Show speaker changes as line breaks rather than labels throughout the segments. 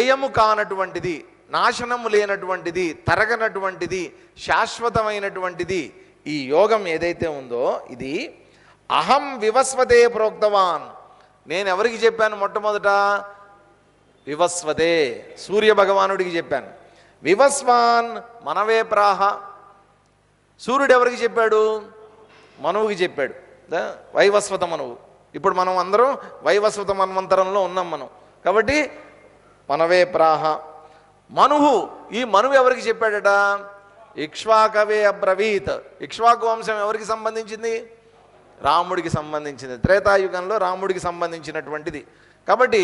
వ్యయము కానటువంటిది, నాశనము లేనటువంటిది, తరగనటువంటిది, శాశ్వతమైనటువంటిది ఈ యోగం ఏదైతే ఉందో ఇది అహం వివస్వతే ప్రోక్తవాన్. నేను ఎవరికి చెప్పాను? మొట్టమొదట వివస్వతే సూర్య భగవానుడికి చెప్పాను. వివస్వాన్ మనవే ప్రాహ. సూర్యుడు ఎవరికి చెప్పాడు? మనువుకి చెప్పాడు. వైవస్వత మనువు. ఇప్పుడు మనం అందరం వైవస్వత మన్వంతరంలో ఉన్నాం మనం. కాబట్టి మనవే ప్రాహ. మనువు, ఈ మనువు ఎవరికి చెప్పాడట? ఇక్ష్వాకవే అబ్రవీత్. ఇక్ష్వాకు వంశం ఎవరికి సంబంధించింది? రాముడికి సంబంధించింది. త్రేతాయుగంలో రాముడికి సంబంధించినటువంటిది. కాబట్టి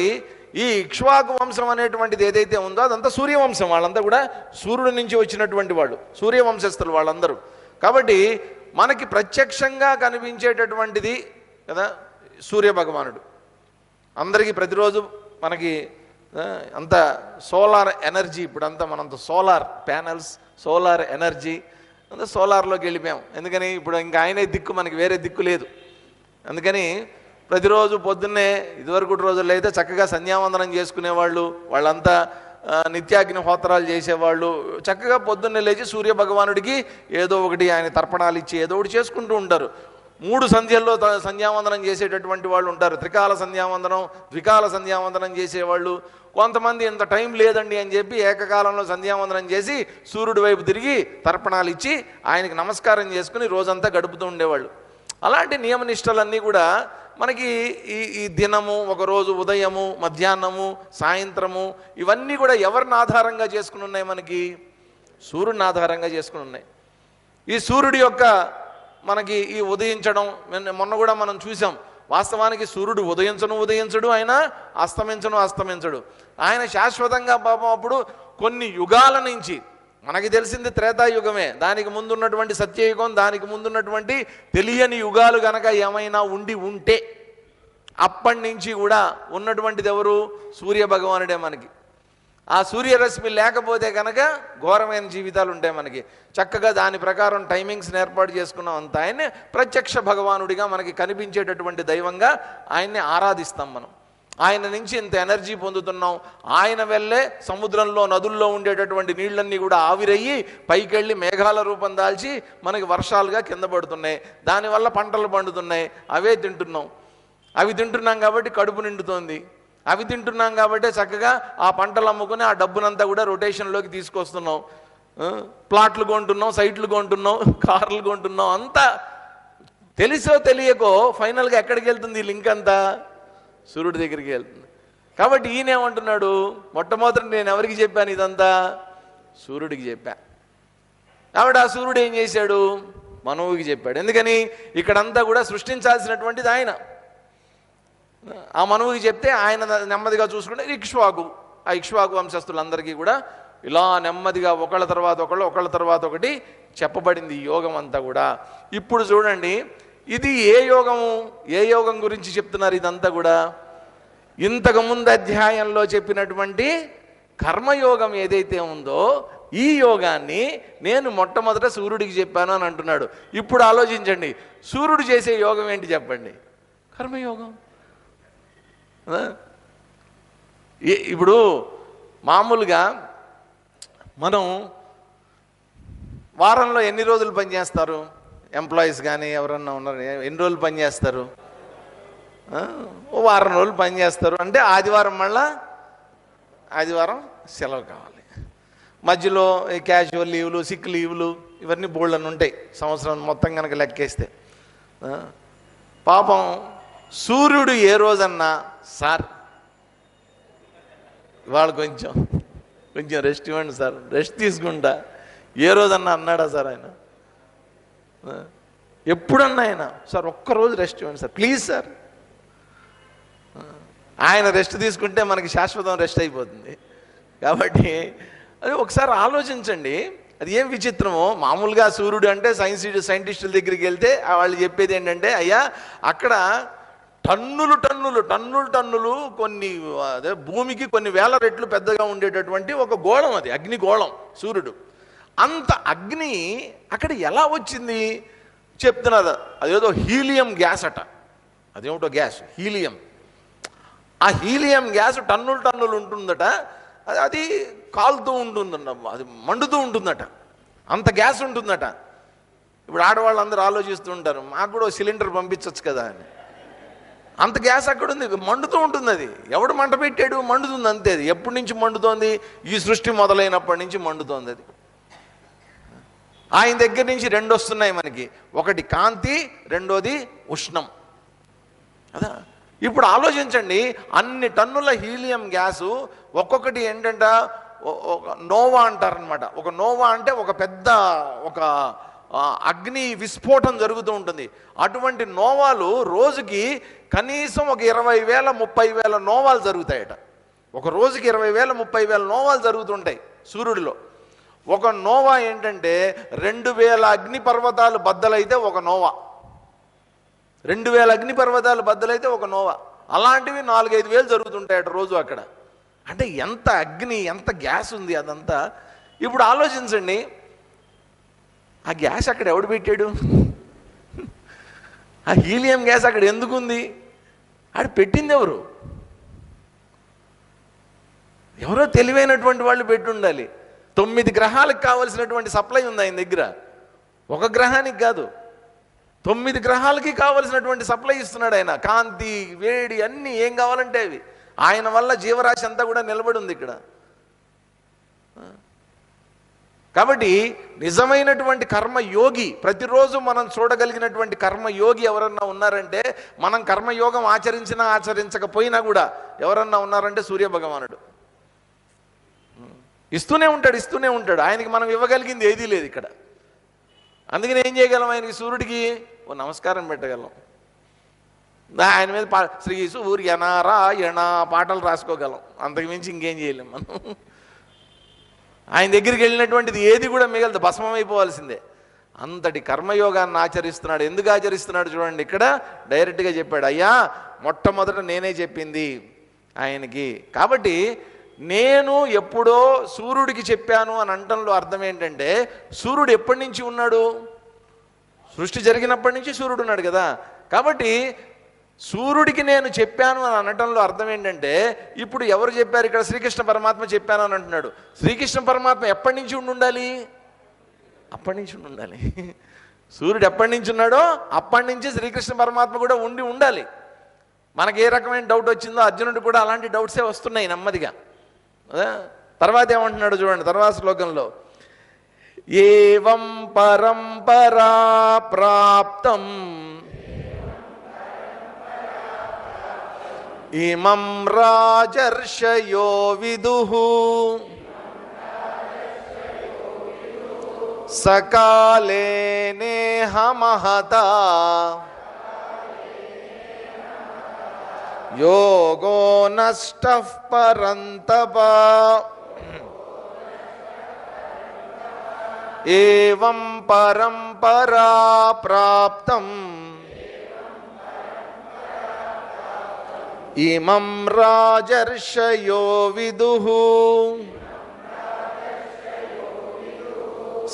ఈ ఇక్ష్వాకు వంశం అనేటువంటిది ఏదైతే ఉందో అదంతా సూర్యవంశం. వాళ్ళంతా కూడా సూర్యుడి నుంచి వచ్చినటువంటి వాళ్ళు, సూర్యవంశస్థులు వాళ్ళందరూ. కాబట్టి మనకి ప్రత్యక్షంగా కనిపించేటటువంటిది కదా సూర్య భగవానుడు. అందరికీ ప్రతిరోజు మనకి అంత సోలార్ ఎనర్జీ, ఇప్పుడంతా మనంత సోలార్ ప్యానల్స్, సోలార్ ఎనర్జీ అంతా సోలార్లోకి వెళ్ళిపోయాం. ఎందుకని ఇప్పుడు ఇంకా ఆయనే దిక్కు, మనకి వేరే దిక్కు లేదు. అందుకని ప్రతిరోజు పొద్దున్నే ఇదివరకు రోజుల్లో అయితే చక్కగా సంధ్యావందనం చేసుకునేవాళ్ళు, వాళ్ళంతా నిత్యాగ్ని హోత్రాలు చేసేవాళ్ళు. చక్కగా పొద్దున్నే లేచి సూర్య భగవానుడికి ఏదో ఒకటి ఆయన తర్పణాలు ఇచ్చి ఏదో ఒకటి చేసుకుంటూ ఉంటారు. 3 సంధ్యల్లో సంధ్యావందనం చేసేటటువంటి వాళ్ళు ఉంటారు. త్రికాల సంధ్యావందనం, ద్వికాల సంధ్యావందనం చేసేవాళ్ళు. కొంతమంది ఇంత టైం లేదండి అని చెప్పి ఏకకాలంలో సంధ్యావందనం చేసి సూర్యుడి వైపు తిరిగి తర్పణాలు ఇచ్చి ఆయనకి నమస్కారం చేసుకుని రోజంతా గడుపుతూ ఉండేవాళ్ళు. అలాంటి నియమనిష్టలన్నీ కూడా మనకి ఈ దినము, ఒకరోజు ఉదయము, మధ్యాహ్నము, సాయంత్రము, ఇవన్నీ కూడా ఎవరిని ఆధారంగా చేసుకుని ఉన్నాయి? మనకి సూర్యుడిని ఆధారంగా చేసుకుని ఉన్నాయి. ఈ సూర్యుడి యొక్క మనకి ఈ ఉదయించడం మొన్న కూడా మనం చూసాం. వాస్తవానికి సూర్యుడు ఉదయించడు, ఆయన అస్తమించడు. ఆయన శాశ్వతంగా పాపం అప్పుడు కొన్ని యుగాల నుంచి, మనకి తెలిసింది త్రేతాయుగమే, దానికి ముందున్నటువంటి సత్యయుగం, దానికి ముందున్నటువంటి తెలియని యుగాలు గనక ఏమైనా ఉంటే అప్పటి నుంచి కూడా ఉన్నటువంటిది ఎవరు? సూర్య భగవానుడే మనకి. ఆ సూర్యరశ్మి లేకపోతే కనుక ఘోరమైన జీవితాలు ఉంటాయి మనకి. చక్కగా దాని ప్రకారం టైమింగ్స్ని ఏర్పాటు చేసుకున్నాం. అంత ఆయన్ని ప్రత్యక్ష భగవానుడిగా మనకి కనిపించేటటువంటి దైవంగా ఆయన్ని ఆరాధిస్తాం మనం. ఆయన నుంచి ఇంత ఎనర్జీ పొందుతున్నాం. ఆయన వెళ్ళే సముద్రంలో, నదుల్లో ఉండేటటువంటి నీళ్ళన్నీ కూడా ఆవిరయ్యి పైకెళ్ళి మేఘాల రూపం దాల్చి మనకి వర్షాలుగా కింద పడుతున్నాయి. దానివల్ల పంటలు పండుతున్నాయి. అవే తింటున్నాం. అవి తింటున్నాం కాబట్టి కడుపు నిండుతోంది. అవి తింటున్నాం కాబట్టి చక్కగా ఆ పంటలు అమ్ముకుని ఆ డబ్బునంతా కూడా రొటేషన్లోకి తీసుకొస్తున్నాం. ప్లాట్లు కొంటున్నాం, సైట్లు కొంటున్నాం, కార్లు కొంటున్నాం. అంతా తెలిసో తెలియకో ఫైనల్గా ఎక్కడికి వెళ్తుంది? లింక్ అంతా సూర్యుడి దగ్గరికి వెళ్తుంది. కాబట్టి ఈయనేమంటున్నాడు? మొట్టమొదటి నేను ఎవరికి చెప్పాను? ఇదంతా సూర్యుడికి చెప్పా. కాబట్టి ఆ సూర్యుడు ఏం చేశాడు? మనువుకి చెప్పాడు. ఎందుకని? ఇక్కడంతా కూడా సృష్టించాల్సినటువంటిది ఆయన. ఆ మనువుకి చెప్తే ఆయన నెమ్మదిగా చూసుకుంటే ఇక్ష్వాకు, ఆ ఇక్ష్వాకు వంశస్థులందరికీ కూడా ఇలా నెమ్మదిగా ఒకళ్ళ తర్వాత ఒకటి చెప్పబడింది ఈ యోగం అంతా కూడా. ఇప్పుడు చూడండి, ఇది ఏ యోగం గురించి చెప్తున్నారు? ఇదంతా కూడా ఇంతకుముందు అధ్యాయంలో చెప్పినటువంటి కర్మయోగం ఏదైతే ఉందో ఈ యోగాన్ని నేను మొట్టమొదట సూర్యుడికి చెప్పాను అని అంటున్నాడు. ఇప్పుడు ఆలోచించండి, సూర్యుడు చేసే యోగం ఏంటి చెప్పండి? కర్మయోగం. ఇప్పుడు మామూలుగా మనం వారంలో ఎన్ని రోజులు పనిచేస్తారు? ఎంప్లాయీస్ కానీ ఎవరన్నా ఉన్నారు, ఎన్ని రోజులు పనిచేస్తారు? ఓ వారం రోజులు పనిచేస్తారు. అంటే ఆదివారం సెలవు కావాలి. మధ్యలో క్యాజువల్ లీవ్లు, సిక్ లీవ్లు, ఇవన్నీ బోల్డని ఉంటాయి సంవత్సరం మొత్తం కనుక లెక్కేస్తే. పాపం సూర్యుడు ఏ రోజన్నా సార్ ఇవాళ కొంచెం రెస్ట్ ఇవ్వండి సార్, రెస్ట్ తీసుకుంటా, ఏ రోజన్నా అన్నాడా సార్ ఆయన? ఎప్పుడన్నా ఆయన సార్ ఒక్కరోజు రెస్ట్ ఇవ్వండి సార్ ప్లీజ్ సార్. ఆయన రెస్ట్ తీసుకుంటే మనకి శాశ్వతం రెస్ట్ అయిపోతుంది. కాబట్టి అది ఒకసారి ఆలోచించండి, అది ఏం విచిత్రమో. మామూలుగా సూర్యుడు అంటే సైంటిస్టుల దగ్గరికి వెళ్తే వాళ్ళు చెప్పేది ఏంటంటే, అయ్యా అక్కడ టన్నులు కొన్ని అదే భూమికి కొన్ని వేల రెట్లు పెద్దగా ఉండేటటువంటి ఒక గోళం, అది అగ్నిగోళం సూర్యుడు. అంత అగ్ని అక్కడ ఎలా వచ్చింది చెప్తున్నది. అదేదో హీలియం గ్యాస్ అట, అదేమిటో గ్యాస్ హీలియం. ఆ హీలియం గ్యాస్ టన్నులు ఉంటుందట. అది కాలుతూ ఉంటుందన్న, అది మండుతూ ఉంటుందట, అంత గ్యాస్ ఉంటుందట. ఇప్పుడు ఆడవాళ్ళందరూ ఆలోచిస్తూ ఉంటారు, మాకు కూడా సిలిండర్ పంపించవచ్చు కదా అని. అంత గ్యాస్ అక్కడ ఉంది, మండుతూ ఉంటుంది. అది ఎవడు మంట పెట్టాడు, మండుతుంది అంతే. అది ఎప్పటి నుంచి మండుతోంది? ఈ సృష్టి మొదలైనప్పటి నుంచి మండుతోంది అది. ఆయన దగ్గర నుంచి రెండు వస్తున్నాయి మనకి, ఒకటి కాంతి, రెండోది ఉష్ణం కదా. ఇప్పుడు ఆలోచించండి, అన్ని టన్నుల హీలియం గ్యాసు ఒక్కొక్కటి ఏంటంటే ఒక నోవా అంటారనమాట. ఒక నోవా అంటే ఒక పెద్ద ఒక అగ్ని విస్ఫోటం జరుగుతూ ఉంటుంది. అటువంటి నోవాలు రోజుకి కనీసం ఒక 20,000 30,000 నోవాలు జరుగుతాయట. ఒక రోజుకి 20,000 30,000 నోవాలు జరుగుతుంటాయి సూర్యుడిలో. ఒక నోవా ఏంటంటే 2,000 అగ్నిపర్వతాలు బద్దలైతే ఒక నోవా. 2,000 అగ్నిపర్వతాలు బద్దలైతే ఒక నోవా. అలాంటివి 4-5 వేలు జరుగుతుంటాయట రోజు అక్కడ. అంటే ఎంత అగ్ని, ఎంత గ్యాస్ ఉంది అదంతా. ఇప్పుడు ఆలోచించండి, ఆ గ్యాస్ అక్కడ ఎవడు పెట్టాడు? ఆ హీలియం గ్యాస్ అక్కడ ఎందుకుంది? ఆడ పెట్టింది ఎవరు? ఎవరో తెలివైనటువంటి వాళ్ళు పెట్టి ఉండాలి. 9 గ్రహాలకు కావలసినటువంటి సప్లై ఉంది ఆయన దగ్గర. ఒక గ్రహానికి కాదు, 9 గ్రహాలకి కావలసినటువంటి సప్లై ఇస్తున్నాడు ఆయన. కాంతి, వేడి, అన్నీ ఏం కావాలంటే అవి. ఆయన వల్ల జీవరాశి అంతా కూడా నిలబడి ఉంది ఇక్కడ. కాబట్టి నిజమైనటువంటి కర్మయోగి, ప్రతిరోజు మనం చూడగలిగినటువంటి కర్మయోగి ఎవరన్నా ఉన్నారంటే, మనం కర్మయోగం ఆచరించినా ఆచరించకపోయినా కూడా ఎవరన్నా ఉన్నారంటే సూర్యభగవానుడు. ఇస్తూనే ఉంటాడు. ఆయనకి మనం ఇవ్వగలిగింది ఏదీ లేదు ఇక్కడ. అందుకని ఏం చేయగలం? ఆయనకి సూర్యుడికి ఓ నమస్కారం పెట్టగలం. ఆయన మీద శ్రీ సూర్యనారాయణ పాటలు రాసుకోగలం. అంతకుమించి ఇంకేం చేయలేం మనం. ఆయన దగ్గరికి వెళ్ళినటువంటిది ఏది కూడా మిగలదు, భస్మం అయిపోవాల్సిందే. అంతటి కర్మయోగాన్ని ఆచరిస్తున్నాడు. ఎందుకు ఆచరిస్తున్నాడు చూడండి, ఇక్కడ డైరెక్ట్గా చెప్పాడు. అయ్యా, మొట్టమొదట నేనే చెప్పింది ఆయనకి. కాబట్టి నేను ఎప్పుడో సూర్యుడికి చెప్పాను అని అంటంలో అర్థం ఏంటంటే, సూర్యుడు ఎప్పటి నుంచి ఉన్నాడు? సృష్టి జరిగినప్పటి నుంచి సూర్యుడు ఉన్నాడు కదా. కాబట్టి సూర్యుడికి నేను చెప్పాను అని అనటంలో అర్థం ఏంటంటే, ఇప్పుడు ఎవరు చెప్పారు ఇక్కడ? శ్రీకృష్ణ పరమాత్మ చెప్పాను అని అంటున్నాడు. శ్రీకృష్ణ పరమాత్మ ఎప్పటి నుంచి ఉండాలి? అప్పటి నుంచి ఉండాలి. సూర్యుడు ఎప్పటి నుంచి ఉన్నాడో అప్పటి నుంచి శ్రీకృష్ణ పరమాత్మ కూడా ఉండాలి. మనకి ఏ రకమైన డౌట్ వచ్చిందో అర్జునుడు కూడా అలాంటి డౌట్సే వస్తున్నాయి నెమ్మదిగా. తర్వాత ఏమంటున్నాడు చూడండి, తర్వాత శ్లోకంలో, ఏవం పరంపరా ప్రాప్తం ఇమం రాజర్షయో విదుః సకాలే నేహ మహతా యోగో నష్టః పరంతప ఏవం పరంపరా ప్రాప్తం ఇమం రాజర్షయో విదుః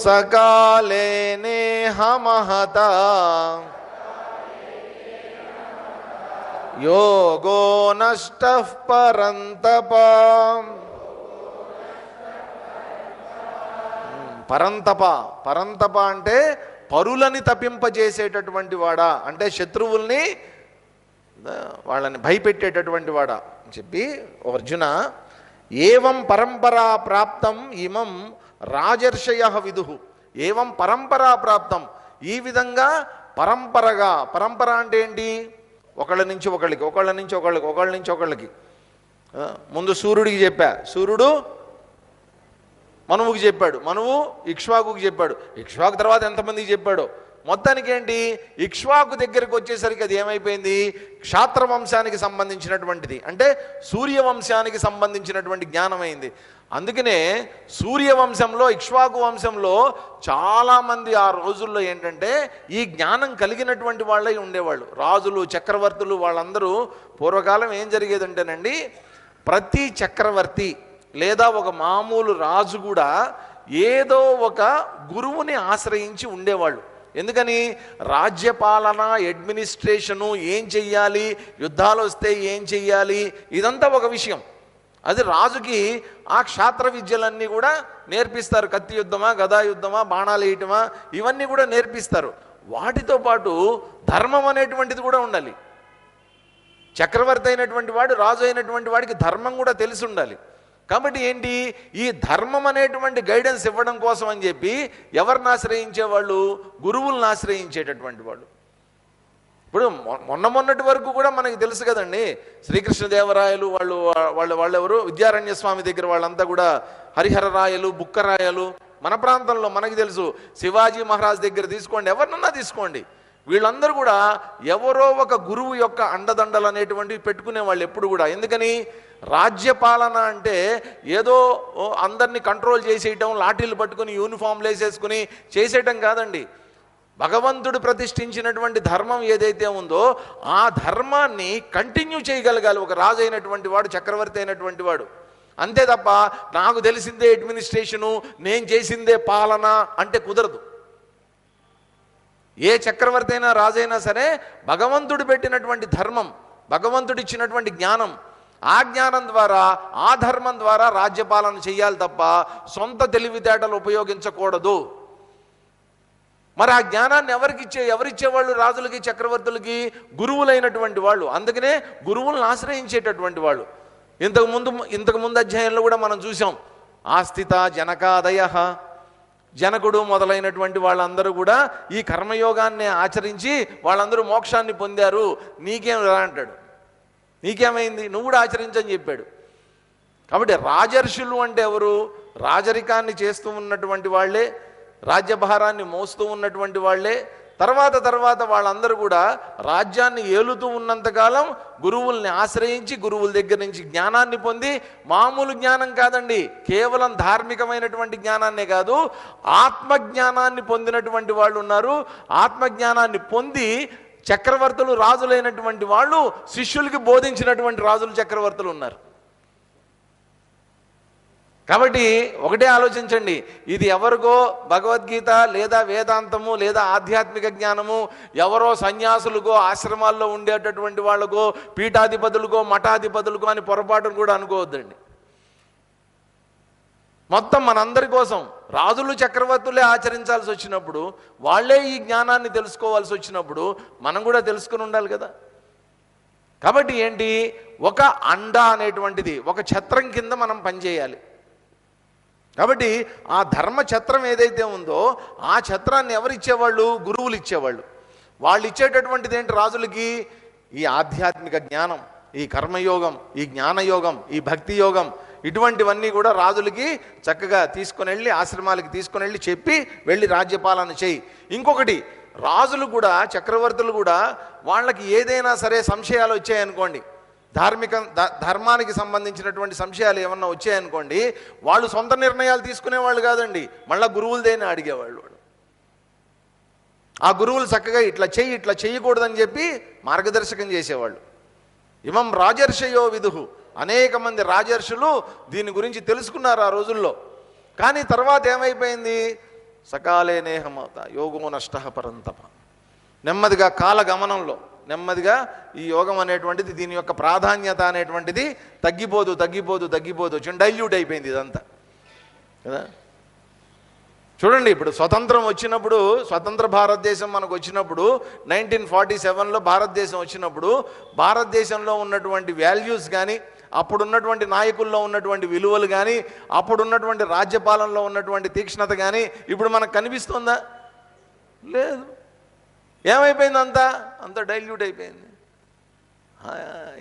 సకాలే నేహ మహతా యోగో నష్టః పరంతప. పరంతప అంటే పరులని తప్పింపజేసేటటువంటి వాడా, అంటే శత్రువుల్ని వాళ్ళని భయపెట్టేటటువంటి వాడా అని చెప్పి, అర్జున ఏవం పరంపరా ప్రాప్తం ఇమం రాజర్షయ విదుః. ఏవం పరంపరా ప్రాప్తం, ఈ విధంగా పరంపర అంటే ఏంటి? ఒకళ్ళ నుంచి ఒకళ్ళకి, ఒకళ్ళ నుంచి ఒకళ్ళకి, ఒకళ్ళ నుంచి ఒకళ్ళకి. ముందు సూర్యుడికి చెప్పా, సూర్యుడు మనువుకి చెప్పాడు, మనువు ఇక్ష్వాకుకి చెప్పాడు, ఇక్ష్వాకు తర్వాత ఎంతమందికి చెప్పాడో. మొత్తానికి ఏంటి, ఇక్ష్వాకు దగ్గరికి వచ్చేసరికి అది ఏమైపోయింది? క్షాత్రవంశానికి సంబంధించినటువంటిది, అంటే సూర్యవంశానికి సంబంధించినటువంటి జ్ఞానమైంది. అందుకనే సూర్యవంశంలో, ఇక్ష్వాకు వంశంలో చాలామంది ఆ రోజుల్లో ఏంటంటే ఈ జ్ఞానం కలిగినటువంటి వాళ్ళే ఉండేవాళ్ళు. రాజులు, చక్రవర్తులు, వాళ్ళందరూ పూర్వకాలం ఏం జరిగేదంటేనండి, ప్రతి చక్రవర్తి లేదా ఒక మామూలు రాజు కూడా ఏదో ఒక గురువుని ఆశ్రయించి ఉండేవాళ్ళు. ఎందుకని? రాజ్యపాలన, అడ్మినిస్ట్రేషను, ఏం చెయ్యాలి, యుద్ధాలు వస్తే ఏం చెయ్యాలి, ఇదంతా ఒక విషయం. అది రాజుకి ఆ క్షాత్ర విద్యలన్నీ కూడా నేర్పిస్తారు. కత్తి యుద్ధమా, గదా యుద్ధమా, బాణాలు వేయటమా, ఇవన్నీ కూడా నేర్పిస్తారు. వాటితో పాటు ధర్మం అనేటువంటిది కూడా ఉండాలి. చక్రవర్తి అయినటువంటి వాడు, రాజు అయినటువంటి వాడికి ధర్మం కూడా తెలిసి ఉండాలి. కాబట్టి ఏంటి, ఈ ధర్మం అనేటువంటి గైడెన్స్ ఇవ్వడం కోసం అని చెప్పి ఎవరిని ఆశ్రయించేవాళ్ళు? గురువులను ఆశ్రయించేటటువంటి వాళ్ళు. ఇప్పుడు మొన్నటి వరకు కూడా మనకి తెలుసు కదండి, శ్రీకృష్ణదేవరాయలు వాళ్ళెవరు, విద్యారణ్య స్వామి దగ్గర వాళ్ళంతా కూడా హరిహరరాయలు, బుక్కరాయలు. మన ప్రాంతంలో మనకి తెలుసు, శివాజీ మహారాజ్ దగ్గర తీసుకోండి, ఎవరినన్నా తీసుకోండి, వీళ్ళందరూ కూడా ఎవరో ఒక గురువు యొక్క అండదండలు అనేటువంటివి పెట్టుకునే వాళ్ళు ఎప్పుడు కూడా. ఎందుకని, రాజ్యపాలన అంటే ఏదో అందరినీ కంట్రోల్ చేసేయటం, లాఠీలు పట్టుకుని యూనిఫామ్లు వేసేసుకుని చేసేయటం కాదండి. భగవంతుడు ప్రతిష్ఠించినటువంటి ధర్మం ఏదైతే ఉందో ఆ ధర్మాన్ని కంటిన్యూ చేయగలగాలి ఒక రాజు అయినటువంటి వాడు, చక్రవర్తి అయినటువంటి వాడు. అంతే తప్ప నాకు తెలిసిందే అడ్మినిస్ట్రేషను, నేను చేసిందే పాలన అంటే కుదరదు. ఏ చక్రవర్తి అయినా రాజైనా సరే భగవంతుడు పెట్టినటువంటి ధర్మం, భగవంతుడు ఇచ్చినటువంటి జ్ఞానం, ఆ జ్ఞానం ద్వారా, ఆ ధర్మం ద్వారా రాజ్యపాలన చేయాలి తప్ప సొంత తెలివితేటలు ఉపయోగించకూడదు. మరి ఆ జ్ఞానాన్ని ఎవరిచ్చేవాళ్ళు? రాజులకి, చక్రవర్తులకి గురువులైనటువంటి వాళ్ళు. అందుకనే గురువులను ఆశ్రయించేటటువంటి వాళ్ళు. ఇంతకుముందు అధ్యాయంలో కూడా మనం చూసాం, ఆస్థిత జనకాదయ, జనకుడు మొదలైనటువంటి వాళ్ళందరూ కూడా ఈ కర్మయోగాన్ని ఆచరించి వాళ్ళందరూ మోక్షాన్ని పొందారు. నీకేం రా అంటాడు, నీకేమైంది, నువ్వు కూడా ఆచరించని చెప్పాడు. కాబట్టి రాజర్షులు అంటే ఎవరు? రాజరికాన్ని చేస్తూ ఉన్నటువంటి వాళ్ళే, రాజ్యభారాన్ని మోస్తూ ఉన్నటువంటి వాళ్ళే. తర్వాత వాళ్ళందరూ కూడా రాజ్యాన్ని ఏలుతూ ఉన్నంతకాలం గురువుల్ని ఆశ్రయించి, గురువుల దగ్గర నుంచి జ్ఞానాన్ని పొంది, మామూలు జ్ఞానం కాదండి, కేవలం ధార్మికమైనటువంటి జ్ఞానాన్నే కాదు, ఆత్మజ్ఞానాన్ని పొందినటువంటి వాళ్ళు ఉన్నారు. ఆత్మజ్ఞానాన్ని పొంది చక్రవర్తులు, రాజులైనటువంటి వాళ్ళు శిష్యులకి బోధించినటువంటి రాజులు, చక్రవర్తులు ఉన్నారు. కాబట్టి ఒకటే ఆలోచించండి, ఇది ఎవరికో భగవద్గీత లేదా వేదాంతము లేదా ఆధ్యాత్మిక జ్ఞానము ఎవరో సన్యాసులకో, ఆశ్రమాల్లో ఉండేటటువంటి వాళ్ళకో, పీఠాధిపతులకో, మఠాధిపతులకో అని పొరపాటును కూడా అనుకోవద్దండి. మొత్తం మనందరి కోసం రాజులు, చక్రవర్తులే ఆచరించాల్సి వచ్చినప్పుడు, వాళ్ళే ఈ జ్ఞానాన్ని తెలుసుకోవాల్సి వచ్చినప్పుడు మనం కూడా తెలుసుకుని ఉండాలి కదా. కాబట్టి ఏంటి, ఒక అండ అనేటువంటిది, ఒక ఛత్రం కింద మనం పనిచేయాలి. కాబట్టి ఆ ధర్మ ఛత్రం ఏదైతే ఉందో ఆ ఛత్రాన్ని ఎవరు ఇచ్చేవాళ్ళు? గురువులు ఇచ్చేవాళ్ళు. వాళ్ళు ఇచ్చేటటువంటిది ఏంటి రాజులకి? ఈ ఆధ్యాత్మిక జ్ఞానం, ఈ కర్మయోగం, ఈ జ్ఞానయోగం, ఈ భక్తి యోగం, ఇటువంటివన్నీ కూడా రాజులకి చక్కగా తీసుకుని వెళ్ళి, ఆశ్రమాలకి తీసుకుని వెళ్ళి చెప్పి వెళ్ళి రాజ్యపాలన చేయి. ఇంకొకటి, రాజులు కూడా, చక్రవర్తులు కూడా వాళ్ళకి ఏదైనా సరే సంశయాలు వచ్చాయనుకోండి, ధర్మానికి సంబంధించినటువంటి సంశయాలు ఏమన్నా వచ్చాయనుకోండి, వాళ్ళు సొంత నిర్ణయాలు తీసుకునేవాళ్ళు కాదండి, మళ్ళీ గురువులదేనా అడిగేవాళ్ళు. ఆ గురువులు చక్కగా ఇట్లా చెయ్యకూడదని చెప్పి మార్గదర్శకం చేసేవాళ్ళు. ఇమం రాజర్షయో విదుహు, అనేక మంది రాజర్షులు దీని గురించి తెలుసుకున్నారు ఆ రోజుల్లో. కానీ తర్వాత ఏమైపోయింది? సకాలే నేహమత యోగో నష్ట పరంతప. నెమ్మదిగా కాలగమనంలో నెమ్మదిగా ఈ యోగం అనేటువంటిది, దీని యొక్క ప్రాధాన్యత అనేటువంటిది తగ్గిపోతూ డైల్యూట్ అయిపోయింది ఇదంతా కదా. చూడండి, ఇప్పుడు స్వతంత్రం వచ్చినప్పుడు, స్వతంత్ర భారతదేశం మనకు వచ్చినప్పుడు 1947లో భారతదేశం వచ్చినప్పుడు, భారతదేశంలో ఉన్నటువంటి వాల్యూస్ కానీ, అప్పుడున్నటువంటి నాయకుల్లో ఉన్నటువంటి విలువలు కానీ, అప్పుడున్నటువంటి రాజ్యపాలనలో ఉన్నటువంటి తీక్ష్ణత కానీ ఇప్పుడు మనకు కనిపిస్తుందా? లేదు. ఏమైపోయింది? అంతా డైల్యూట్ అయిపోయింది.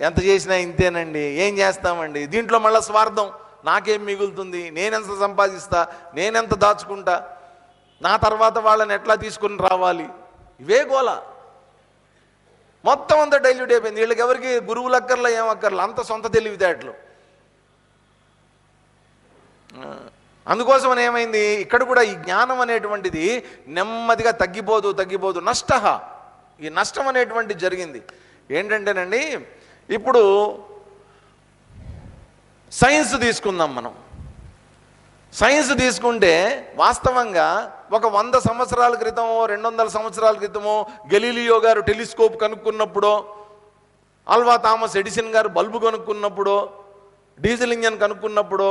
ఎంత చేసినా ఇంతేనండి, ఏం చేస్తామండి, దీంట్లో మళ్ళీ స్వార్థం, నాకేం మిగులుతుంది, నేనెంత సంపాదిస్తా, నేనెంత దాచుకుంటా, నా తర్వాత వాళ్ళని ఎట్లా తీసుకుని రావాలి, ఇవే గోల. మొత్తం అంతా డైల్యూట్ అయిపోయింది. వీళ్ళకి ఎవరికి గురువులు అక్కర్లా, ఏం అక్కర్లా, అంత సొంత తెలివితేటలు. అందుకోసం ఏమైంది, ఇక్కడ కూడా ఈ జ్ఞానం అనేటువంటిది నెమ్మదిగా తగ్గిపోతూ నష్ట, ఈ నష్టం అనేటువంటిది జరిగింది. ఏంటంటేనండి, ఇప్పుడు సైన్స్ తీసుకుందాం మనం. సైన్స్ తీసుకుంటే వాస్తవంగా ఒక 100 సంవత్సరాల క్రితమో 200 సంవత్సరాల క్రితమో గెలీలియో గారు టెలిస్కోప్ కనుక్కున్నప్పుడో, ఆల్వా థామస్ ఎడిసన్ గారు బల్బు కనుక్కున్నప్పుడో, డీజిల్ ఇంజన్ కనుక్కున్నప్పుడు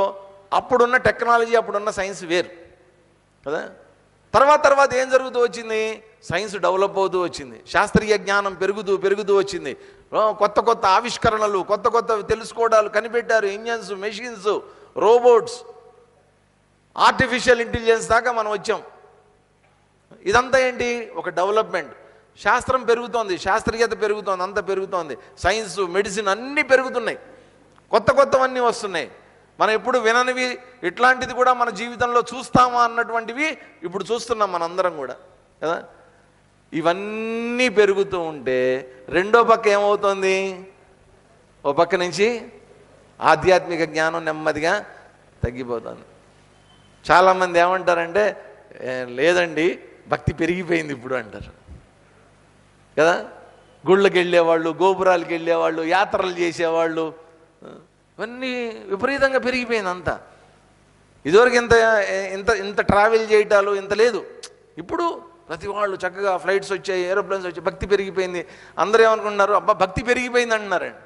అప్పుడున్న టెక్నాలజీ, అప్పుడున్న సైన్స్ వేరు కదా. తర్వాత ఏం జరుగుతూ వచ్చింది? సైన్స్ డెవలప్ అవుతూ వచ్చింది, శాస్త్రీయ జ్ఞానం పెరుగుతూ వచ్చింది. కొత్త ఆవిష్కరణలు, కొత్త తెలుసుకోవడాలు కనిపెట్టారు. Engines, machines, robots, artificial intelligence దాకా మనం వచ్చాం. ఇదంతా ఏంటి? ఒక డెవలప్మెంట్. శాస్త్రం పెరుగుతోంది, శాస్త్రీయత పెరుగుతోంది, అంత పెరుగుతోంది. సైన్స్, మెడిసిన్ అన్నీ పెరుగుతున్నాయి, కొత్తవన్నీ వస్తున్నాయి. మనం ఎప్పుడు విననివి ఇట్లాంటిది కూడా మన జీవితంలో చూస్తామా అన్నటువంటివి ఇప్పుడు చూస్తున్నాం మనందరం కూడా కదా. ఇవన్నీ పెరుగుతూ ఉంటే రెండో పక్క ఏమవుతుంది? ఓ పక్క నుంచి ఆధ్యాత్మిక జ్ఞానం నెమ్మదిగా తగ్గిపోతుంది. చాలామంది ఏమంటారంటే, లేదండి భక్తి పెరిగిపోయింది ఇప్పుడు అంటారు కదా. గుళ్ళకి వెళ్ళేవాళ్ళు, గోపురాలకు వెళ్ళేవాళ్ళు, యాత్రలు చేసేవాళ్ళు, ఇవన్నీ విపరీతంగా పెరిగిపోయింది అంతా. ఇదివరకు ఇంత ట్రావెల్ చేయటాలు ఇంత లేదు. ఇప్పుడు ప్రతి వాళ్ళు చక్కగా ఫ్లైట్స్ వచ్చాయి, ఏరోప్లేన్స్ వచ్చాయి, భక్తి పెరిగిపోయింది. అందరూ ఏమనుకుంటున్నారు? అబ్బా భక్తి పెరిగిపోయింది అంటున్నారండి.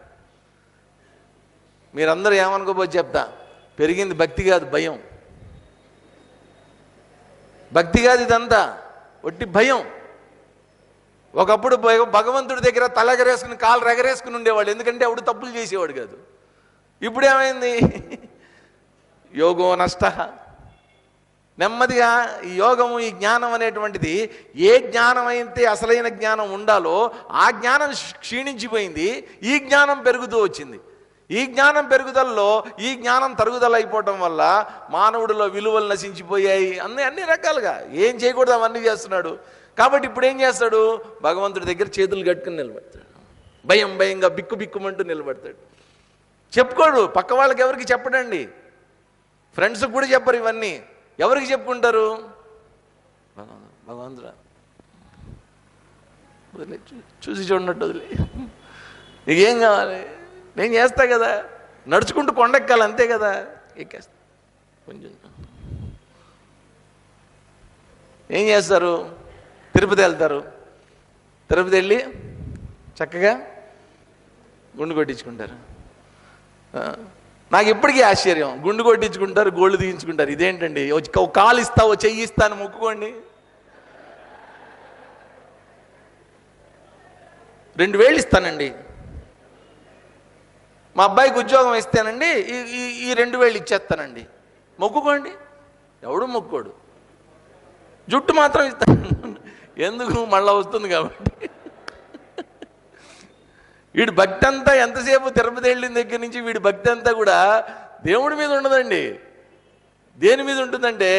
మీరందరూ ఏమనుకోబోతు చెప్తా, పెరిగింది భక్తి కాదు, భయం. భక్తి కాదు ఇదంతా, ఒట్టి భయం. ఒకప్పుడు భగవంతుడి దగ్గర తల ఎగరేసుకుని కాలు రెగరేసుకుని ఉండేవాడు, ఎందుకంటే అప్పుడు తప్పులు చేసేవాడు కాదు. ఇప్పుడు ఏమైంది? యోగో నష్ట. నెమ్మదిగా ఈ యోగము, ఈ జ్ఞానం అనేటువంటిది, ఏ జ్ఞానం అయితే అసలైన జ్ఞానం ఉండాలో ఆ జ్ఞానం క్షీణించిపోయింది, ఈ జ్ఞానం పెరుగుతూ వచ్చింది. ఈ జ్ఞానం పెరుగుదలలో ఈ జ్ఞానం తరుగుదల అయిపోవటం వల్ల మానవుడిలో విలువలు నశించిపోయాయి. అన్ని రకాలుగా ఏం చేయకూడదు అవన్నీ చేస్తున్నాడు. కాబట్టి ఇప్పుడు ఏం చేస్తాడు? భగవంతుడి దగ్గర చేతులు కట్టుకుని నిలబడతాడు, భయంగా బిక్కుమంటూ నిలబడతాడు. చెప్పుకోడు, పక్క వాళ్ళకి ఎవరికి చెప్పడండి, ఫ్రెండ్స్కి కూడా చెప్పరు. ఇవన్నీ ఎవరికి చెప్పుకుంటారు? భగవంతుడా వదిలే, చూసి చూడనట్టు వదిలే, నీకేం కావాలి, నేను చేస్తా కదా, నడుచుకుంటూ కొండెక్కాలి అంతే కదా, ఎక్కేస్తా. కొంచెం ఏం చేస్తారు? తిరుపతి వెళ్తారు, తిరుపతి వెళ్ళి చక్కగా గుండు కొట్టించుకుంటారు. నాకు ఇప్పటికీ ఆశ్చర్యం, గుండు కొట్టించుకుంటారు, గోళ్ళు తీయించుకుంటారు. ఇదేంటండి? కాలు ఇస్తావో చెయ్యి ఇస్తాను మొక్కుకోండి, 2000 ఇస్తానండి, మా అబ్బాయికి ఉద్యోగం ఇస్తానండి, ఈ 2000 ఇచ్చేస్తానండి, మొక్కుకోండి. ఎవడు మొక్కుకోడు, జుట్టు మాత్రం ఇస్తాను. ఎందుకు? మళ్ళా వస్తుంది కాబట్టి. వీడి భక్తి అంతా ఎంతసేపు తిరుపతి వెళ్ళిన దగ్గర నుంచి వీడి భక్తి అంతా కూడా దేవుడి మీద ఉండదండి. దేని మీద ఉంటుందంటే,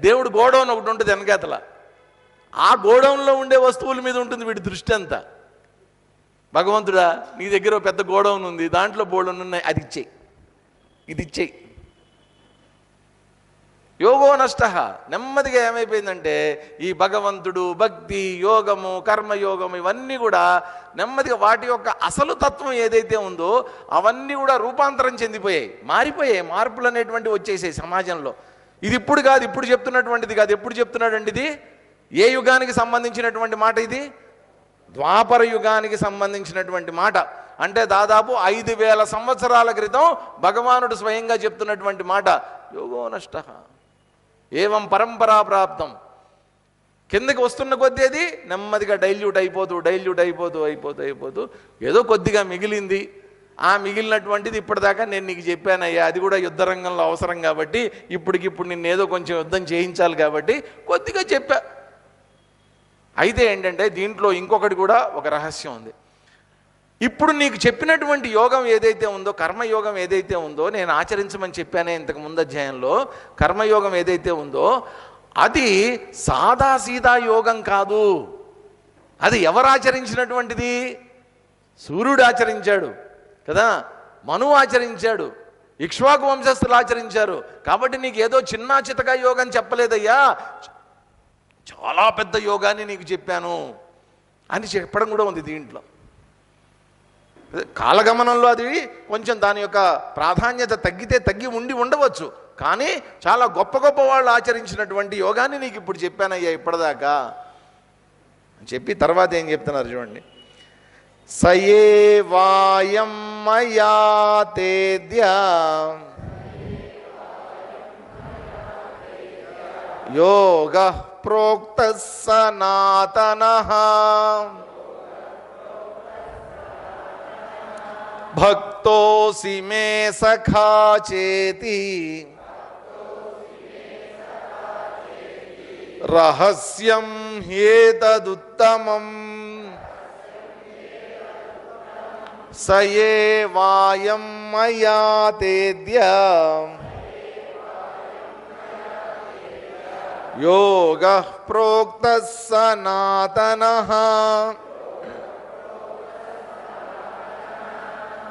దేవుడు గోడౌన్ ఒకటి ఉంటుంది వెనకాతల, ఆ గోడౌన్లో ఉండే వస్తువుల మీద ఉంటుంది వీడి దృష్టి అంతా. భగవంతుడా నీ దగ్గర పెద్ద గోడౌన్ ఉంది, దాంట్లో బోర్డులు ఉన్నాయి, అది ఇచ్చేయి, ఇది ఇచ్చేయి. యోగో నష్ట. నెమ్మదిగా ఏమైపోయిందంటే ఈ భగవంతుడు, భక్తి, యోగము, కర్మయోగము ఇవన్నీ కూడా నెమ్మదిగా వాటి యొక్క అసలు తత్వం ఏదైతే ఉందో అవన్నీ కూడా రూపాంతరం చెందిపోయాయి, మారిపోయాయి. మార్పులు అనేటువంటివి వచ్చేసాయి సమాజంలో. ఇది ఇప్పుడు కాదు, ఇప్పుడు చెప్తున్నటువంటిది కాదు. ఎప్పుడు చెప్తున్నాడండి ఇది? ఏ యుగానికి సంబంధించినటువంటి మాట ఇది? ద్వాపర యుగానికి సంబంధించినటువంటి మాట. అంటే దాదాపు 5000 సంవత్సరాల క్రితం భగవానుడు స్వయంగా చెప్తున్నటువంటి మాట. యోగో నష్ట ఏవం పరంపరా ప్రాప్తం. కిందకి వస్తున్న కొద్దీ అది నెమ్మదిగా డైల్యూట్ అయిపోతూ ఏదో కొద్దిగా మిగిలింది. ఆ మిగిలినటువంటిది ఇప్పటిదాకా నేను నీకు చెప్పానయ్యా, అది కూడా యుద్ధ రంగంలో అవసరం కాబట్టి ఇప్పటికిప్పుడు నిన్ను ఏదో కొంచెం యుద్ధం చేయించాలి కాబట్టి కొద్దిగా చెప్పా. అయితే ఏంటంటే దీంట్లో ఇంకొకటి కూడా ఒక రహస్యం ఉంది. ఇప్పుడు నీకు చెప్పినటువంటి యోగం ఏదైతే ఉందో, కర్మయోగం ఏదైతే ఉందో, నేను ఆచరించమని చెప్పానే ఇంతకు ముందు అధ్యాయంలో, కర్మయోగం ఏదైతే ఉందో అది సాదాసీదా యోగం కాదు. అది ఎవరు ఆచరించినటువంటిది? సూర్యుడు ఆచరించాడు కదా, మనువు ఆచరించాడు, ఇక్ష్వాకు వంశస్థులు ఆచరించారు. కాబట్టి నీకు ఏదో చిన్నా చితకా యోగం చెప్పలేదయ్యా, చాలా పెద్ద యోగాన్ని నీకు చెప్పాను అని చెప్పడం కూడా ఉంది దీంట్లో. కాలగమనంలో అది కొంచెం దాని యొక్క ప్రాధాన్యత తగ్గి ఉండవచ్చు, కానీ చాలా గొప్ప వాళ్ళు ఆచరించినటువంటి యోగాన్ని నీకు ఇప్పుడు చెప్పానయ్యా ఇప్పటిదాకా అని చెప్పి తర్వాత ఏం చెప్తున్నారు చూడండి. సయేవాయం మయా తేద్య యోగః ప్రోక్తః సనాతనః భక్తోసి మే సఖా చేతి రహస్యం హ్యేతదుత్తమం సయేవాయం మయా తేద్య యోగః ప్రోక్తః సనాతనః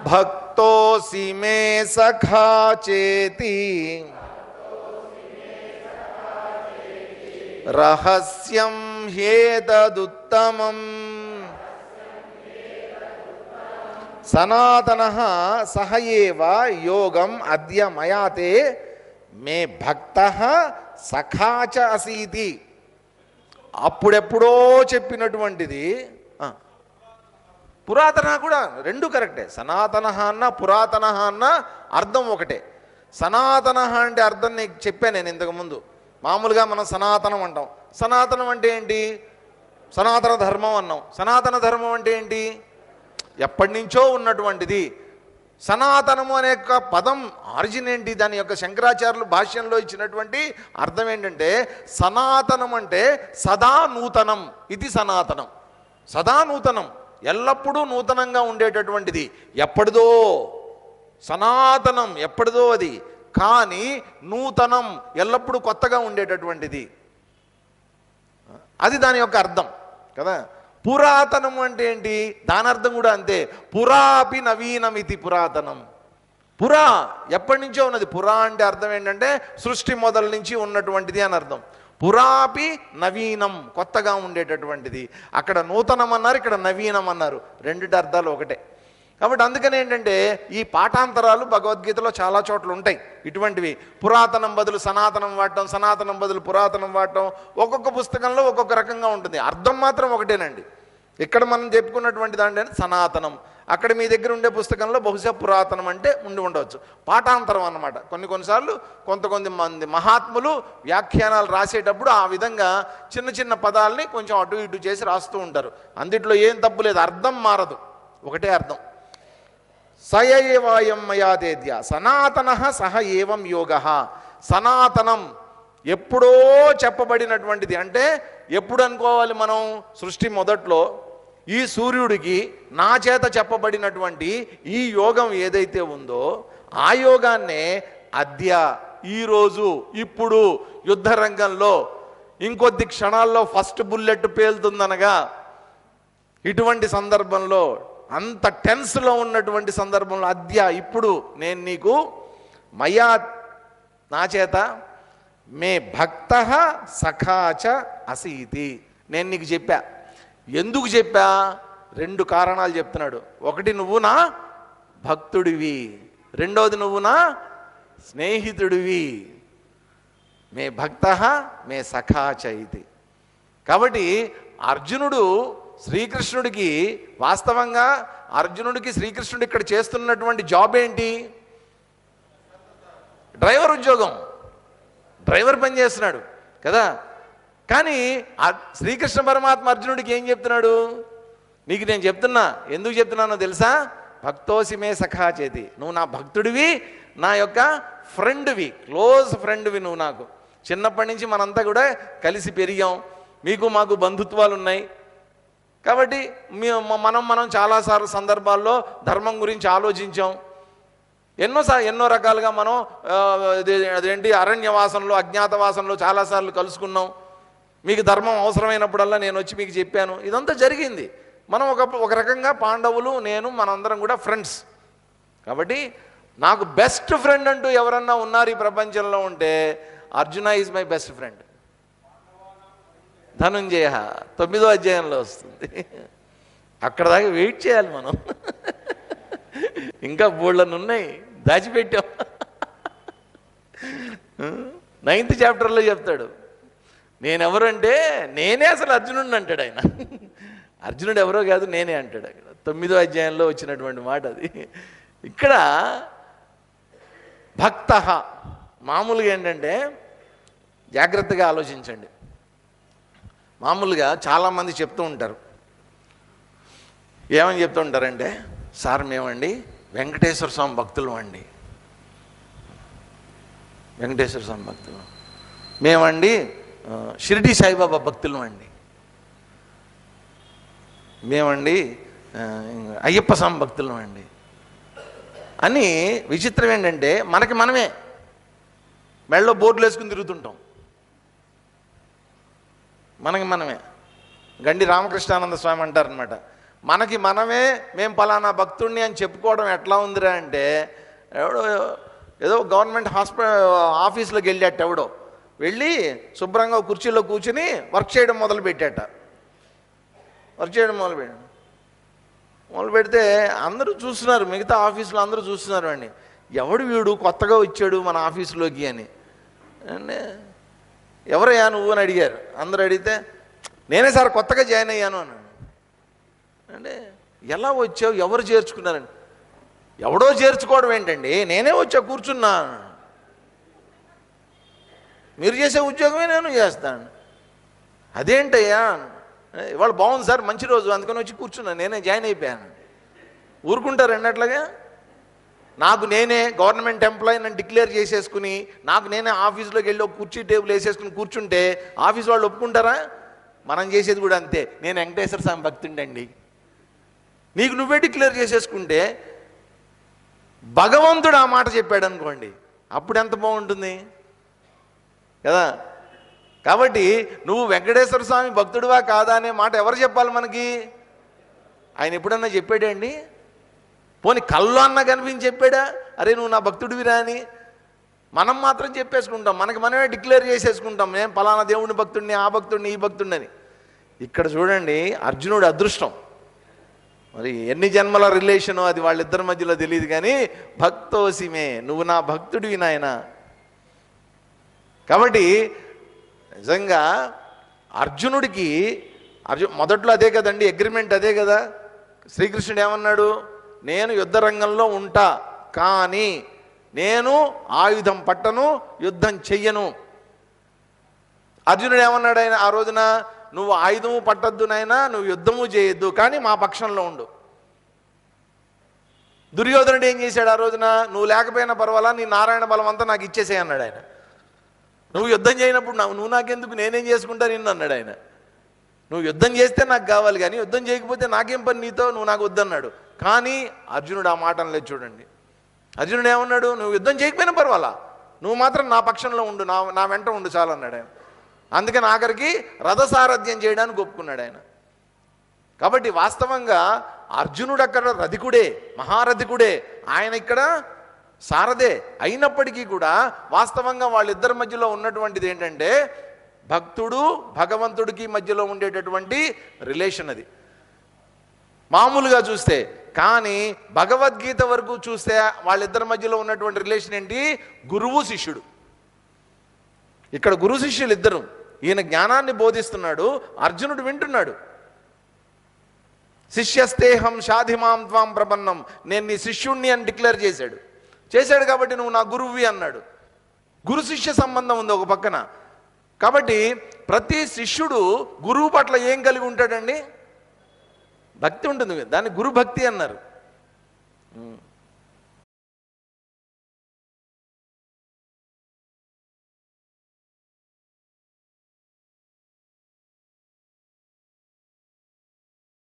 భక్తోసి మే సఖా చేతి రహస్యం హ్యేతదుత్తమం సనాతనః సహ ఏవ యోగం అద్య మయా తే మే భక్తః సఖా చ అసీతి. అప్పుడెప్పుడో చెప్పినటువంటిది పురాతన కూడా రెండు కరెక్టే. సనాతన అన్న పురాతన అన్న అర్థం ఒకటే. సనాతన అంటే అర్థం నీకు చెప్పాను నేను ఇంతకుముందు. మామూలుగా మనం సనాతనం అంటాం. సనాతనం అంటే ఏంటి? సనాతన ధర్మం అన్నాం. సనాతన ధర్మం అంటే ఏంటి? ఎప్పటి నుంచో ఉన్నటువంటిది. సనాతనము అనే యొక్క పదం ఆరిజిన్ ఏంటి? దాని యొక్క శంకరాచార్యులు భాష్యంలో ఇచ్చినటువంటి అర్థం ఏంటంటే సనాతనం అంటే సదా నూతనం. ఇది సనాతనం. సదా నూతనం, ఎల్లప్పుడూ నూతనంగా ఉండేటటువంటిది. ఎప్పటిదో సనాతనం, ఎప్పటిదో అది. కానీ నూతనం ఎల్లప్పుడూ కొత్తగా ఉండేటటువంటిది. అది దాని యొక్క అర్థం కదా. పురాతనం అంటే ఏంటి? దాని అర్థం కూడా అంతే. పురాపి నవీనమితి పురాతనం. పురా ఎప్పటి నుంచో ఉన్నది. పురా అంటే అర్థం ఏంటంటే సృష్టి మొదల నుంచి ఉన్నటువంటిది అని అర్థం. పురాపి నవీనం, కొత్తగా ఉండేటటువంటిది. అక్కడ నూతనం అన్నారు, ఇక్కడ నవీనం అన్నారు. రెండిటి అర్థాలు ఒకటే. కాబట్టి అందుకని ఏంటంటే ఈ పాఠాంతరాలు భగవద్గీతలో చాలా చోట్ల ఉంటాయి ఇటువంటివి. పురాతనం బదులు సనాతనం వాడటం, సనాతనం బదులు పురాతనం వాడటం ఒక్కొక్క పుస్తకంలో ఒక్కొక్క రకంగా ఉంటుంది. అర్థం మాత్రం ఒకటేనండి. ఇక్కడ మనం చెప్పుకున్నటువంటి దాంట్లో సనాతనం, అక్కడ మీ దగ్గర ఉండే పుస్తకంలో బహుశా పురాతనం అంటే ఉండవచ్చు. పాఠాంతరం అన్నమాట. కొన్నిసార్లు కొంతమంది మహాత్ములు వ్యాఖ్యానాలు రాసేటప్పుడు ఆ విధంగా చిన్న చిన్న పదాలని కొంచెం అటు ఇటు చేసి రాస్తూ ఉంటారు. అందుట్లో ఏం తప్పు లేదు, అర్థం మారదు, ఒకటే అర్థం. సయేవాయం మయా తేద్య సనాతన సహ ఏవం యోగ. సనాతనం ఎప్పుడో చెప్పబడినటువంటిది. అంటే ఎప్పుడు అనుకోవాలి మనం? సృష్టి మొదట్లో ఈ సూర్యుడికి నా చేత చెప్పబడినటువంటి ఈ యోగం ఏదైతే ఉందో ఆ యోగాన్నే అద్య, ఈరోజు, ఇప్పుడు యుద్ధ రంగంలో ఇంకొద్ది క్షణాల్లో ఫస్ట్ బుల్లెట్ పేలుతుందనగా ఇటువంటి సందర్భంలో, అంత టెన్స్లో ఉన్నటువంటి సందర్భంలో అద్య, ఇప్పుడు నేను నీకు మయా, నా చేత, మే భక్త సఖాచ అసీతి, నేను నీకు చెప్పా. ఎందుకు చెప్పా? రెండు కారణాలు చెప్తున్నాడు. ఒకటి, నువ్వు నా భక్తుడివి. రెండవది, నువ్వు నా స్నేహితుడివి. మే భక్త మే సఖాచ ఇది. కాబట్టి అర్జునుడు శ్రీకృష్ణుడికి, వాస్తవంగా అర్జునుడికి శ్రీకృష్ణుడు ఇక్కడ చేస్తున్నటువంటి జాబ్ ఏంటి? డ్రైవర్ ఉద్యోగం, డ్రైవర్ పని చేస్తున్నాడు కదా. కానీ శ్రీకృష్ణ పరమాత్మ అర్జునుడికి ఏం చెప్తున్నాడు? నీకు నేను చెప్తున్నా, ఎందుకు చెప్తున్నానో తెలుసా? భక్తోసి మే సఖా చేతి, నువ్వు నా భక్తుడివి, నా యొక్క ఫ్రెండ్వి, క్లోజ్ ఫ్రెండ్వి నువ్వు నాకు. చిన్నప్పటి నుంచి మనంతా కూడా కలిసి పెరిగాం, మీకు మాకు బంధుత్వాలు ఉన్నాయి. కాబట్టి మనం చాలాసార్లు సందర్భాల్లో ధర్మం గురించి ఆలోచించాం. ఎన్నో రకాలుగా మనం అదేంటి అరణ్యవాసంలో, అజ్ఞాతవాసంలో చాలాసార్లు కలుసుకున్నాం. మీకు ధర్మం అవసరమైనప్పుడల్లా నేను వచ్చి మీకు చెప్పాను. ఇదంతా జరిగింది. మనం ఒక రకంగా పాండవులు, నేను, మనందరం కూడా ఫ్రెండ్స్. కాబట్టి నాకు బెస్ట్ ఫ్రెండ్ అంటూ ఎవరన్నా ఉన్నారు ఈ ప్రపంచంలో ఉంటే Arjuna is my best friend. Dhananjaya 9వ అధ్యాయంలో వస్తుంది. అక్కడ దాకా వెయిట్ చేయాలి మనం. ఇంకా బోళ్ళను ఉన్నాయి, దాచిపెట్టాం. 9th చాప్టర్లో చెప్తాడు, నేనెవరంటే నేనే అసలు అర్జునుడిని అంటాడు ఆయన. అర్జునుడు ఎవరో కాదు నేనే అంటాడు. అక్కడ 9వ అధ్యాయంలో వచ్చినటువంటి మాట అది. ఇక్కడ భక్త మామూలుగా ఏంటంటే జాగ్రత్తగా ఆలోచించండి. మామూలుగా చాలామంది చెప్తూ ఉంటారు, ఏమని చెప్తూ ఉంటారంటే, సార్ మేమండి వెంకటేశ్వర స్వామి భక్తులు అండి, వెంకటేశ్వర స్వామి భక్తులు, మేమండి షిరిడి సాయిబాబా భక్తులు అండి, మేమండి అయ్యప్ప స్వామి భక్తులు అండి అని. విచిత్రం ఏంటంటే మనకి మనమే మెడలో బోర్డులు వేసుకుని తిరుగుతుంటాం. మనకి మనమే. గండి రామకృష్ణానంద స్వామి అంటారనమాట, మనకి మనమే మేము పలానా భక్తుడిని అని చెప్పుకోవడం ఎట్లా ఉందిరా అంటే, ఎవడో ఏదో గవర్నమెంట్ ఆఫీస్లోకి వెళ్ళాట, ఎవడో వెళ్ళి శుభ్రంగా కుర్చీలో కూర్చుని వర్క్ చేయడం మొదలు పెడతాడు. మొదలు పెడితే అందరూ చూస్తున్నారు, మిగతా ఆఫీసులో అందరూ చూస్తున్నారు అండి, ఎవడు వీడు కొత్తగా వచ్చాడు మన ఆఫీసులోకి అని. అంటే ఎవరయ్యా నువ్వు అని అడిగారు. అందరూ అడిగితే నేనే సార్ కొత్తగా జాయిన్ అయ్యాను అన్నాడు. అంటే ఎలా వచ్చావు, ఎవరు చేర్చుకున్నారండి? ఎవడో చేర్చుకోవడం ఏంటండి, నేనే వచ్చా కూర్చున్నా, మీరు చేసే ఉద్యోగమే నేను చేస్తాను. అదేంటయ్యా, ఇవాళ బాగుంది సార్ మంచి రోజు అందుకని వచ్చి కూర్చున్నా, నేనే జాయిన్ అయిపోయాను. ఊరుకుంటారండి అట్లాగా? నాకు నేనే గవర్నమెంట్ ఎంప్లాయీ నన్ను డిక్లేర్ చేసేసుకుని నాకు నేనే ఆఫీస్లోకి వెళ్ళి ఒక కుర్చీ టేబుల్ వేసేసుకుని కూర్చుంటే ఆఫీస్ వాళ్ళు ఒప్పుకుంటారా? మనం చేసేది కూడా అంతే, నేను వెంకటేశ్వర స్వామి భక్తుండండి. నీకు నువ్వే డిక్లేర్ చేసేసుకుంటే భగవంతుడు ఆ మాట చెప్పాడు అనుకోండి, అప్పుడు ఎంత బాగుంటుంది కదా. కాబట్టి నువ్వు వెంకటేశ్వర స్వామి భక్తుడివా కాదా అనే మాట ఎవరు చెప్పాలి మనకి? ఆయన ఎప్పుడన్నా చెప్పాడా అండి? పోనీ కళ్ళు అన్న కనిపించి చెప్పాడా, అరే నువ్వు నా భక్తుడివిరా అని? మనం మాత్రం చెప్పేసుకుంటాం, మనకి మనమే డిక్లేర్ చేసేసుకుంటాం, నేను పలానా దేవుడిని భక్తుడిని, ఆ భక్తుడిని, ఈ భక్తుడిని అని. ఇక్కడ చూడండి అర్జునుడు అదృష్టం, మరి ఎన్ని జన్మల రిలేషను అది వాళ్ళిద్దరి మధ్యలో తెలియదు, కానీ భక్తోసిమే, నువ్వు నా భక్తుడివి నాయన. కాబట్టి నిజంగా అర్జునుడికి మొదట్లో అదే కదండి అగ్రిమెంట్, అదే కదా. శ్రీకృష్ణుడు ఏమన్నాడు, నేను యుద్ధ రంగంలో ఉంటా కానీ నేను ఆయుధం పట్టను, యుద్ధం చెయ్యను. అర్జునుడు ఏమన్నాడు ఆయన ఆ రోజున, నువ్వు ఆయుధము పట్టద్దు నాయనా, నువ్వు యుద్ధము చేయొద్దు, కానీ మా పక్షంలో ఉండు. దుర్యోధనుడు ఏం చేశాడు ఆ రోజున, నువ్వు లేకపోయినా పర్వాలా, నీ నారాయణ బలం అంతా నాకు ఇచ్చేసే అన్నాడు ఆయన. నువ్వు యుద్ధం చేయనప్పుడు నువ్వు నాకెందుకు, నేనేం చేసుకుంటా నిన్ను అన్నాడు ఆయన. నువ్వు యుద్ధం చేస్తే నాకు కావాలి, కానీ యుద్ధం చేయకపోతే నాకేం పని నీతో, నువ్వు నాకు వద్దన్నాడు. కానీ అర్జునుడు ఆ మాట అనలేదు చూడండి. అర్జునుడు ఏమన్నాడు, నువ్వు యుద్ధం చేయకపోయినా పర్వాలా, నువ్వు మాత్రం నా పక్షంలో ఉండు, నా వెంట ఉండు చాలు అన్నాడు ఆయన. అందుకని ఆఖరికి రథసారథ్యం చేయడానికి ఒప్పుకున్నాడు ఆయన. కాబట్టి వాస్తవంగా అర్జునుడు అక్కడ రథికుడే, మహారథికుడే, ఆయన ఇక్కడ సారథే. అయినప్పటికీ కూడా వాస్తవంగా వాళ్ళిద్దరి మధ్యలో ఉన్నటువంటిది ఏంటంటే భక్తుడు భగవంతుడికి మధ్యలో ఉండేటటువంటి రిలేషన్ అది మామూలుగా చూస్తే. కానీ భగవద్గీత వరకు చూస్తే వాళ్ళిద్దరి మధ్యలో ఉన్నటువంటి రిలేషన్ ఏంటి, గురువు శిష్యుడు. ఇక్కడ గురు శిష్యులు ఇద్దరు, ఈయన జ్ఞానాన్ని బోధిస్తున్నాడు, అర్జునుడు వింటున్నాడు. శిష్యస్తేహం షాధిమాం త్వాం ప్రపన్నం, నేను నీ శిష్యుణ్ణి అని డిక్లేర్ చేశాడు కాబట్టి నువ్వు నా గురువువి అన్నాడు. గురు శిష్య సంబంధం ఉంది ఒక పక్కన. కాబట్టి ప్రతి శిష్యుడు గురువు పట్ల ఏం కలిగి ఉంటాడండి, భక్తి ఉంటుంది, దాన్ని గురు భక్తి అన్నారు.